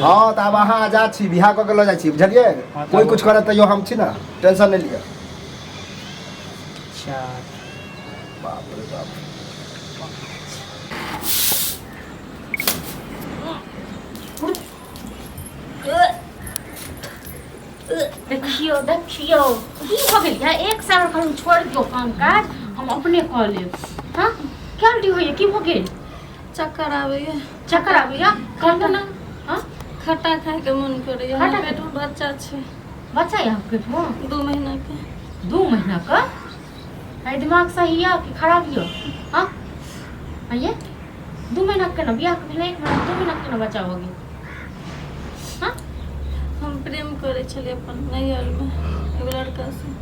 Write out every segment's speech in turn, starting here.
हाँ तो अब अहाँ आजाद छी बिहार कऽ के लऽ जाइ छी बुझलिए कोई कुछ करे तैयो हम छी ना टेंशन नहीं लिया अच्छा बाप रे बाप देखियो देखियो की हो गेल या एक साल हम छोड़ दियो काम काज हम अपने कऽ लेब हां क्या डी होइए की हो गेल चक्कर आबैया कहत ना हां खट्टा खाए के मन करैया खट्टा पेट में बच्चा छै बच्चा यहाँ पेट में 2 महीना के 2 महीना का है दिमाग सही है कि खराब है हां आइए 2 महीना के ना बियाह के 1 महीना 2 महीना के ना बच्चा हो गया हां हम प्रेम करे छले अपन नैहर में एगो लड़का से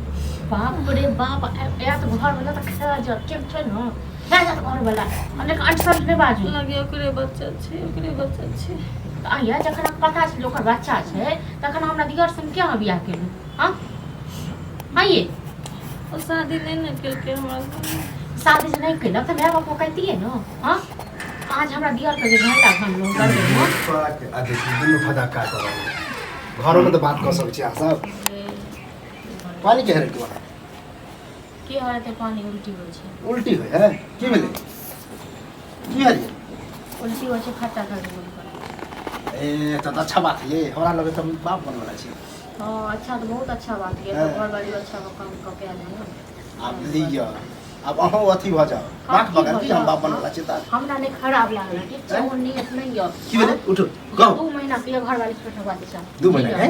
बाप रे बाप या तो घर वाला तो खा जा केम छै न या जा घर वाला अनेक 8 साल में बाजू लगे ओकरे बच्चा छै आइया जखन पता छै ओकर बच्चा छै तखन हमरा दिगर संग क्या बियाह केलु हां आइए और शादी नहीं न केलके हमरा शादी से नहीं केलक त माय बाप को कहती है न हां आज हमरा दिगर के जे घायला हम लोग कर देलो तोरा के आ देखी दुनु फदा का कर घरों में तो बात कर सकै छी आ सब पानी के हरे के बना की हो रहते पानी उल्टी हो छै उल्टी होय है की भेले की हरी उल्टी हो छै खट्टा कर दे ए तो अच्छा बात है ये हमरा लगे तो बाप बन वाला छी हां अच्छा तो बहुत अच्छा बात है तो घर वाली अच्छा का काम क के आल है आप लिया अब अहो अथी भ जाओ बात बगल की हम बाप बन वाला छी त हमरा ने खराब लागल ठीक छै ओ नियत नहीं है की भेले उठो कहो 2 महीना के घर वाली पेटवा दे छ 2 महीना है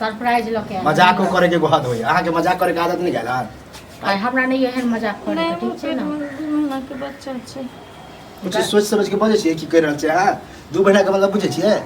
सरप्राइज लके मजाक करे के गोहद होय अहाँ के मजाक करे के आदत नहीं गेल आई हमरा नहीं एहन मजाक करे नहीं ठीक छै पेट ना में 2 महीना के बच्चा छै कुछ सोच समझ के बजे छी की कर रहल छै हां 2 महीना के मतलब बुझे छियै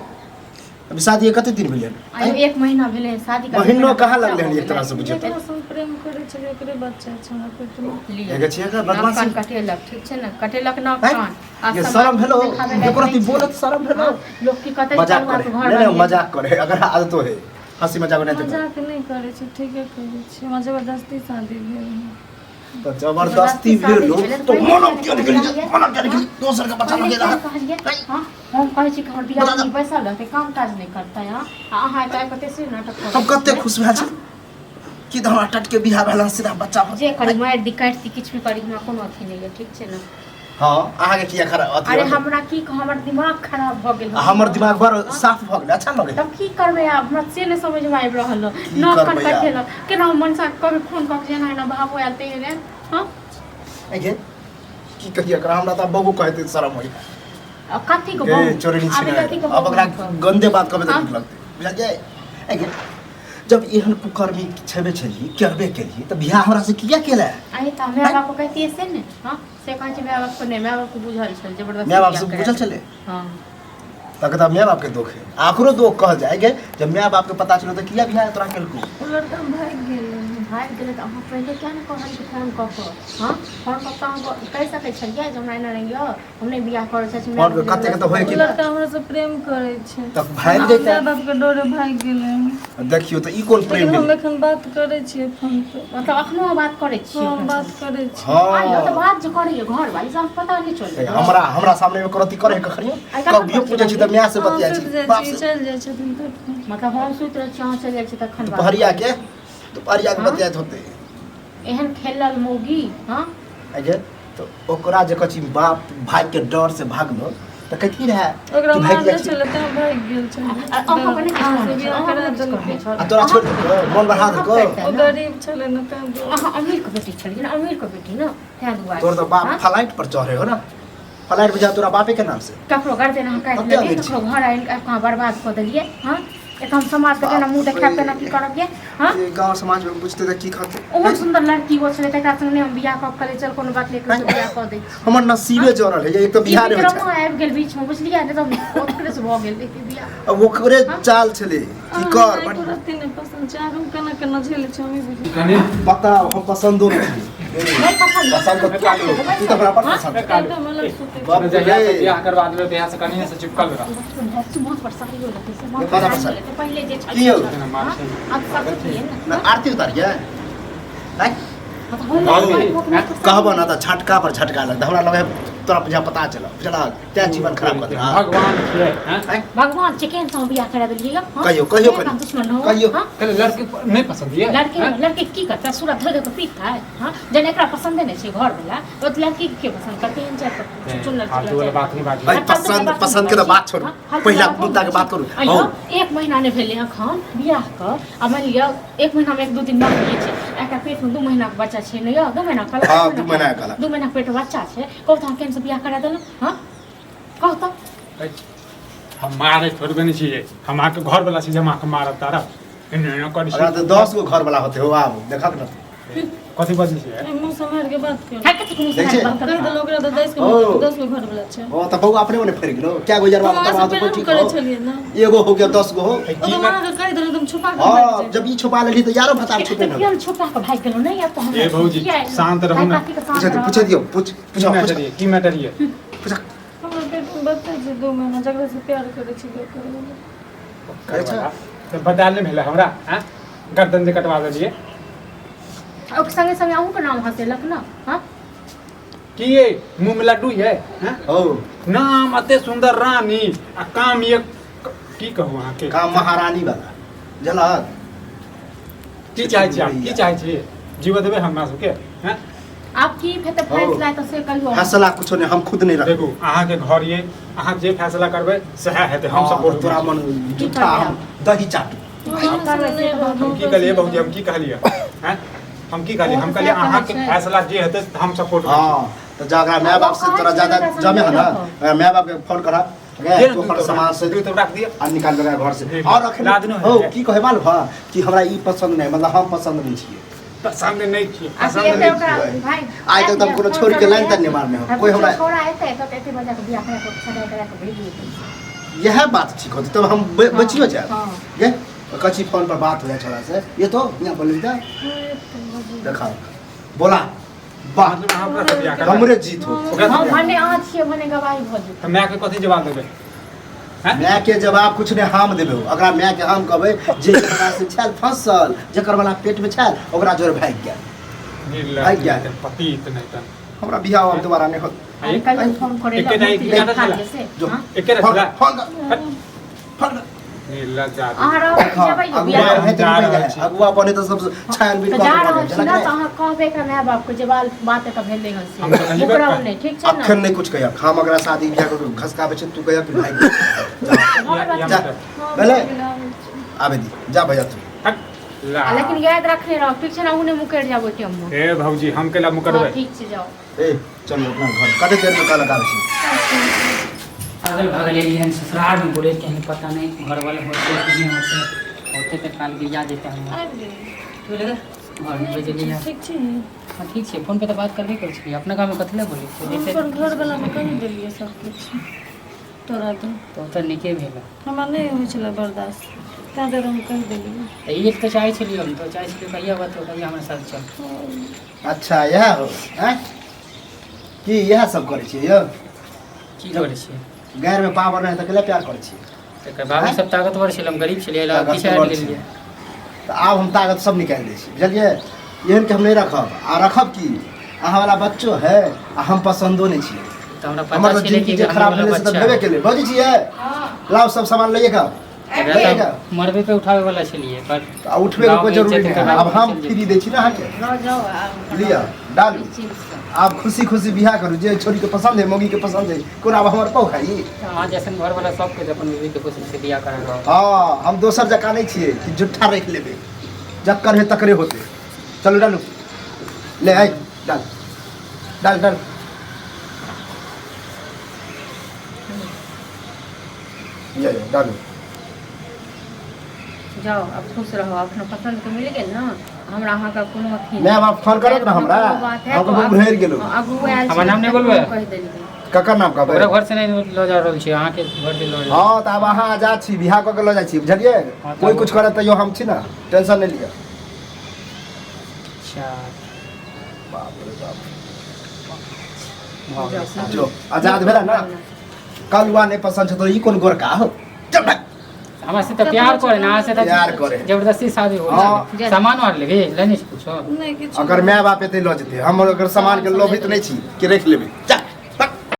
अभी शादी कते दिन भेलै आई 1 महीना भेलै शादी का महीनो कहाँ लगले हन एक तरह से बुझे जेकरा से प्रेम करे छले ओकरे बच्चा छै हमरा पेट में एगे छियै का बदमाशी कान कटेलक ठीक छै ना कटेलक ना कान ये शर्म भेलो एकरती बोलत शर्म भेलो लोग की कतै मजाक करे नहीं मजाक करे अगर आदत है हंसी मजाक नहीं मजाक नहीं करे छै ठीके कहै छै हमरा जबरदस्ती शादी भेल तो जबरदस्ती भेलो तो मनो क्यों निकली दोसर का बच्चा लगे रहा हां हम कहै छी कि हमर बियाह में बैसल रहते काम काज नहीं करता है अहाँ काय कते से नाटक हम कते खुश भए छी कि हमरा टट के बियाह भेला सीधा बच्चा जे करी मार दी काट दी किछ भी करी हमरा कोनो अथी नहीं है ठीक छै ना हां अहाँ के किया खराब अथी अरे हमरा की हमर दिमाग खराब भ गेल हमर दिमाग बड़ साफ भ गेल अच्छा लगे तब की करबे आब हमरा से ने समझ में आबि रहल न कन कटेल केना मनसा कभी फोन क के जेना ना भाबो आते रे हां एगे की कहिया कर हमरा त बबू कहते शर्म होई अब कथी को ए चोरी नहीं अब अगला गंदे बात कबे तक लगते बुझा जाए एगे जब एहन कुकर्मी छबे छली करबे केली त बियाह हमरा से किया केला आई त हमरा बाप को कहती है से ने हां से कहै छै माय बाप को नहीं माय बाप को बुझल छल जबरदस्ती माय बाप से बुझल चले हां तक माय बाप के दुख है आखरो दुख कह जाएगे जब माय बाप के पता चलो तो किया बियाह तोरा केलको लड़का भाग गेल त हम पहले क्या न कहल कि फोन क के हां फोन क के हम कह सकै छलिए जे हमरा एना रहियो हम नहीं बियाह करे छै और कते के तो होय कि लड़का हमरा से प्रेम करे छै तब भाग जैते माय बाप के डरे भाग गेलै देखियो तो ई कोन प्रेम हम एखन बात करे छियै फोन पे मतलब अखनो बात करे छी हम बात करे छी हां तो बात जो करिए घर वाली सब पता नहीं चले हमरा सामने में करती करे कखरियो कभियो पूछे छी त म्या से बतिया छी बाप से चल जाय छथिन तक मतलब हम सुत रह छी चल जाय छी तखन दोपहरिया के बतियात होते एहन खेलल मोगी हां अगे तो ओकरा जे कछि बाप भाई के डर से भागलो त कथि रहे ओकरा मारले चले त भाग गेल छै अहाँ कने से बियाह करा देलकै आ तोरा छोड़ दे मन बढ़ा दे को ओ गरीब छले न त अहाँ अमीर के बेटी छली ना अमीर के बेटी ना त्या दुआ तोर तो बाप फ्लाइट पर चढ़े हो ना फ्लाइट पे जा तोरा बापे के नाम से ककरो गर्दन अहाँ काट लेलिए ककरो घर आइल कहाँ बर्बाद कर देलिए हां एक हम समाज के केना मुंह देखाब केना की करब ये हां ये गांव समाज में पूछते त की खाते बहुत सुंदर लड़की हो छले तकरा संग हम बियाह क करे चल कोनो बात लेके बियाह क दे हमर नसीबे जरल है एक तो बिहार में छै आबि गेल बीच में बुझलिए ने तो ओकरे से भ गेल बियाह अब ओकरे चाल छले की कर बट ने पसंद छै हम केना केना झेले छै हम बुझी पता हम पसंदो नहीं पसंद को क्या लो तू तो बड़ा पसंद एकदम अलग सुते बाप रे बियाह करवा देबे बियाह से कनिया से चिपकल रह बहुत परेशानी हो जाती है बड़ा पसंद पहले जे की हो अब सब किए ना आरती उतारिए नहीं मतलब कहबो ना त झटका पर झटका लगता हमरा लगे तोरा बुझा पता चला बुझला त्या जीवन खराब कर रहा भगवान छियै हैं भगवान चिकन सँ बियाह करा देलियै यौ हाँ? कहियो एक दुश्मन हो कहियो हाँ? कहले लड़की नहीं पसंद है लड़के की करता सूरत धर के पीता है हां जन एकरा पसंद नहीं छै घर वाला ओ लड़की के पसंद करते हैं चाहे चुन फालतू वाला बात नहीं बात भाई पसंद के तो बात छोड़ू पहला मुद्दा के बात करू अयो 1 महीना ने भेले अखन बियाह क आ मान लिया 1 महीना में 1-2 दिन बाद होई छै एकरा पेट में 2 महीना के बच्चा छै ने यौ 2 महीना का हां 2 महीना का 2 महीना पेट बच्चा छै कहू त हम केन से बियाह करा देलौ हां कहू त हम मारे थोड़बे नहीं छियै हम आके घर वाला से जमा के मारब तारा एने करी अरे तो 10 गो घर वाला होते हो आब देखत न कथी बजै छियै मुंह संभाल के बात कर है कते मुंह से देखिए। बात कहि कर देलौ ओकरा तो 10 गो घर वाला छै ओ त बहू अपने मने फेर गेलो क्या गुजरवा हम बता सब तो प्रेम ठीक करे हो छलिए ना एगो हो गया 10 गो हो ओ तो मां के कहि देलौ एकदम छुपा के हां भाग जब ई छुपा लेली तो यारो बता छुपे न केन छुपा के भाग गेलो नहीं अब तो हम ए भौजी, शांत रहो ना। पूछे दियो पूछ की मैटर ये हमरा पेट में बच्चा छै 2 महीना जकरा से प्यार करे छी करे अच्छा तो बता ले भेला हमरा हैं गर्दन से कटवा देलिए और संगे संगे अहू के नाम हसेलक ना हां की ये मुंह में लड्डू है हैं हो नाम अते सुंदर रानी आ काम ये की कहू अहाँ के काम महारानी वाला जला की चाहे छी आप की चाहे छी जीव देबे हमरा सबके हैं आप की फेते फैसला है तो से कहियो फैसला कुछो नहीं हम खुद नहीं रख देखू अहाँ के घर ये अहाँ जे फैसला करबै सह हेतै हम सपोर्ट तोरा मन झूठा हम दही चाटू हम की कहलिए बहुजी हम की कहलिए हैं हम की कहलिए हम कहलिए अहाँ के फैसला जे हेतै हम सपोर्ट हां तो जागरा माय बाप से तोरा ज्यादा जमे है ना माय बाप के फोन करा तो पर सामान से तो रख दिया आ निकाल के घर से और रख लादनो हो की कहे मालूम हां कि हमरा ई पसंद नहीं मतलब हम पसंद नहीं छिए पसंद नहीं छी आप पसंद ये नहीं ओकरा छी। भाई आइ तक तब कोनो छोड़ के लाइन तक नहीं मारने हो कोई हमरा छोड़ा आते तो एते बजा के बियाह करा के सदा करा के भेज दिए यह बात ठीक होती तब हम बचियो जाए हां ये कच्ची फोन पर बात हो जाए छोरा से ये तो यहाँ बोल लीजिए देखा बोला वाह मतलब अहाँ ओकरा से बियाह करबै हमरे जीत हो हम भने आ छिए भने गवाही भ जेतै तो मैं के कथी जवाब देबै हैं मैं के जवाब कुछ ने हम देबे अगर मैं के हम कहबे जे हमरा से छल फसल जकर वाला पेट में छल ओकरा जोर भाग गया भाग गया। पति इतना इतना हमरा बियाह अब दोबारा नहीं हो हम कल फोन करे एके नहीं किया था चला। जो एके रखला फोन नीला जादू अहाँ रहो जेबै अगुआ बियाह है तो नहीं है अगुआ बने तो सब छानबीन तो जा कर रहल छी ना तो अहाँ कहबे के माय बाप के जवाब बात त भेल नहीं हम तो हसी कहिबे ओकरा कर। नहीं ठीक छै अखन ना नहीं कुछ कहिया हम अगर शादी बियाह को घसकाबे छै तू कहिया कि भाई जा भले आबे दी जा भैया तू लेकिन याद रखने रहो ठीक छै ना उन्हें मुकर जाबो टेम में ए भौजी हम केला मुकरबै ठीक छै जाओ ए चलो अपना घर कते देर में कल लगाबे छी अगल बगल एलियन ससुराल में बोले कहीं पता नहीं घर वाले होते कि नहीं होते तो काल गिरा देते हम क्यों लगा घर में भेज लिया ठीक छै हाँ ठीक है फोन पे तो बात करबे कर छी अपना गाँव में कथी ला बोली तो जैसे पर घर वाला में कहि देलिए सब कुछ तोरा तो निके भेल हमरा नहीं होइ छले बर्दाश्त तां हम कहि देलिए तो ये तो चाहे छलिए हम तो चाहे छलिए कहिया बात हो कहिया हमारे साथ चल अच्छा यह हो हैं कि यह सब करे छी यो की करे छी गैर में पावर नहीं त केला प्यार करे छी तकर बाबू सब ताकतवर छल हम गरीब छलिए ला ताकतवर पीछे हट छी। गेलिए तो आब हम ताकत सब निकाल दै छी बुझलिए एहन के हम नहीं रखब आ रखब की अहाँ वाला बच्चो है आ हम पसंदो नहीं छी तो हमरा हमर पता तो छले जिंदगी कि जे खराब भेले से तो भेबे केले बजी छी है लाओ सब सामान लइए का मरबे पे उठावे वाला छलिए पर आ उठबे के कोई जरूरी नहीं है। अब हम फ्री दै छी ना अहाँ के रह जाओ लिया डालू आप खुशी खुशी बियाह करू जे छोरी के पसंद है मौगी के पसंद है कोन अब हमर पौ खाई हाँ जैसे घर वाला सब के अपन बीवी के खुशी से बियाह करा रहा हाँ हम दोसर जका नहीं छिए कि जुट्ठा रख लेबे जक्कर है तकरे होते चलो डालू ले आई डाल डाल डाल ये डालू जाओ अब खुश रहो अपना पसंद के मिल गेल ना हमरा अहाँ का कोनो अथी मैं अब फोन करब ना हमरा हमको भुलैर गेलो अगु आयल हमर नाम नहीं बोलबै? कह देलिए ककर नाम कहबै ओकरा घर से नहीं लो जा रहल छी अहाँ के घर से लो जा हाँ तो अब अहाँ आजाद छी बियाह कऽ के लऽ जाइ छी बुझलिए हाँ, कोई तब- कुछ करे तैयो हम छी ना टेंशन नहीं लिया अच्छा बाप रे बाप भऽ गेल साथ। जो आजाद भेला ना कलुआ नहीं पसंद छै तो ई कोन गोरका हो चल भाग। हमरा से तो प्यार करे ना अहाँ से तो प्यार करे। जबरदस्ती शादी हो हाँ। सामान वार लेबे लेने से कुछो नहीं किछ अगर माय बाप एते लऽ जेतै हम अगर सामान के लोभित नहीं छी कि रख लेबै चल